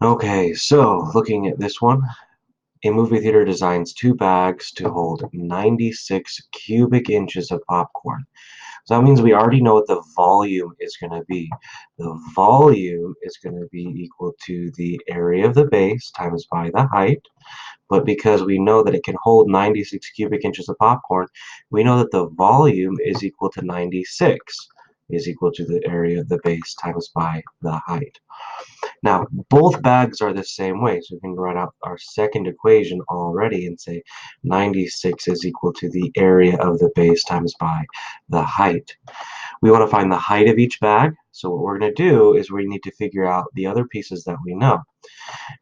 Okay, so looking at this one, a movie theater designs two bags to hold 96 cubic inches of popcorn. So that means we already know what the volume is going to be. The volume is going to be equal to the area of the base times by the height. But because we know that it can hold 96 cubic inches of popcorn, we know that the volume is equal to 96 is equal to the area of the base times by the height. Now, both bags are the same way, so we can write out our second equation already and say 96 is equal to the area of the base times by the height. We want to find the height of each bag, so what we're going to do is we need to figure out the other pieces that we know.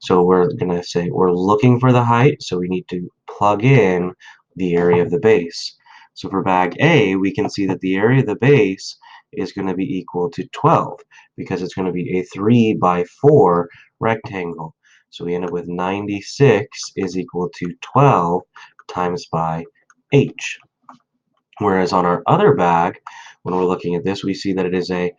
So we're going to say we're looking for the height, so we need to plug in the area of the base. So for bag A, we can see that the area of the base is going to be equal to 12 because it's going to be a 3 by 4 rectangle. So we end up with 96 is equal to 12 times by h. Whereas on our other bag, when we're looking at this, we see that it is a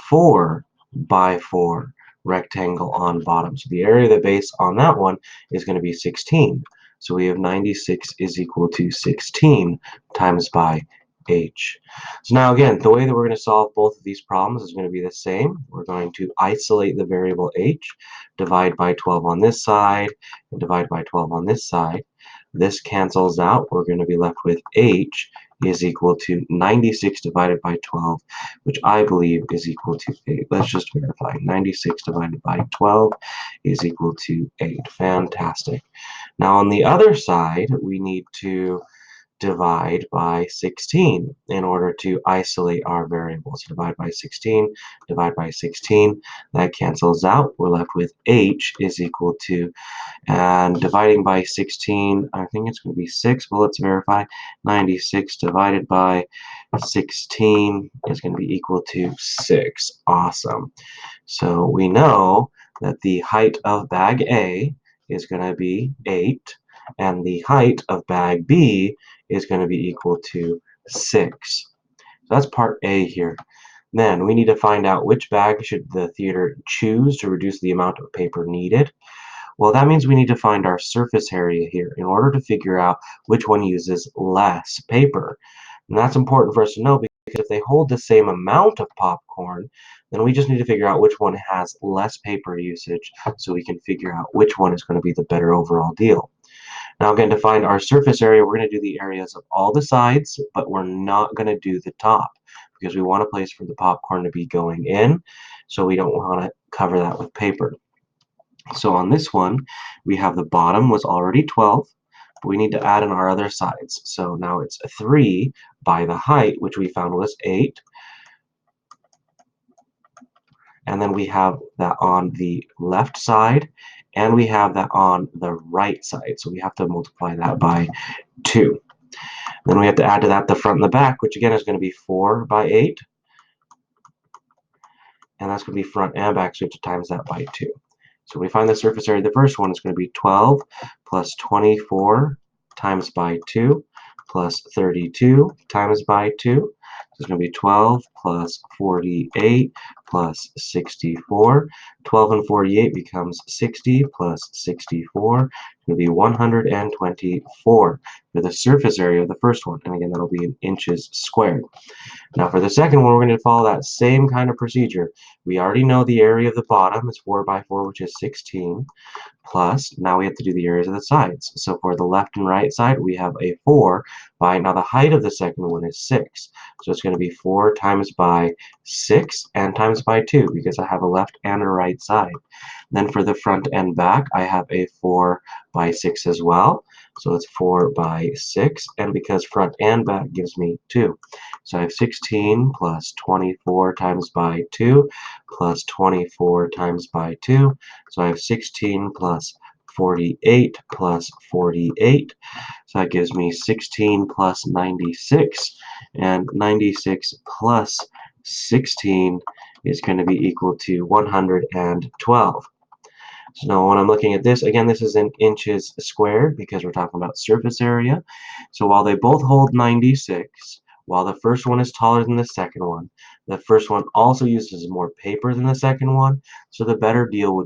4 by 4 rectangle on bottom. So the area of the base on that one is going to be 16. So we have 96 is equal to 16 times by h. So now again, the way that we're going to solve both of these problems is going to be the same. We're going to isolate the variable h, divide by 12 on this side, and divide by 12 on this side. This cancels out. We're going to be left with h is equal to 96 divided by 12, which I believe is equal to 8. Let's just verify. 96 divided by 12 is equal to 8. Fantastic. Now on the other side, we need to divide by 16 in order to isolate our variables. Divide by 16, divide by 16, that cancels out. We're left with h is equal to, and dividing by 16, I think it's going to be 6, but let's verify. 96 divided by 16 is going to be equal to 6. Awesome. So we know that the height of bag A is going to be 8, and the height of bag B is going to be equal to 6. So that's part A here. Then we need to find out which bag should the theater choose to reduce the amount of paper needed. Well, that means we need to find our surface area here in order to figure out which one uses less paper. And that's important for us to know because if they hold the same amount of popcorn, then we just need to figure out which one has less paper usage so we can figure out which one is going to be the better overall deal. Now again, to find our surface area, we're going to do the areas of all the sides, but we're not going to do the top because we want a place for the popcorn to be going in, so we don't want to cover that with paper. So on this one, we have the bottom was already 12, but we need to add in our other sides. So now it's 3 by the height, which we found was 8. And then we have that on the left side, and we have that on the right side. So we have to multiply that by 2. Then we have to add to that the front and the back, which again is going to be 4 by 8. And that's going to be front and back, so we have to times that by 2. So we find the surface area of the first one is going to be 12 plus 24 times by 2 plus 32 times by 2. So it's going to be 12 plus 48 plus 64. 12 and 48 becomes 60 plus 64. It's going to be 124 for the surface area of the first one. And again, that'll be in inches squared. Now for the second one, we're going to follow that same kind of procedure. We already know the area of the bottom is 4 by 4, which is 16, plus now we have to do the areas of the sides. So for the left and right side, we have a 4 by, now the height of the second one is 6. So it's going to be 4 times by 6 and times by 2 because I have a left and a right side. Then for the front and back, I have a 4 by 6 as well. So it's 4 by 6, and because front and back gives me 2. So I have 16 plus 24 times by 2 plus 24 times by 2. So I have 16 plus 48 plus 48. So that gives me 16 plus 96. And 96 plus 16 is going to be equal to 112. So now when I'm looking at this, again, this is in inches squared because we're talking about surface area. So while they both hold 96, while the first one is taller than the second one, the first one also uses more paper than the second one. So the better deal would be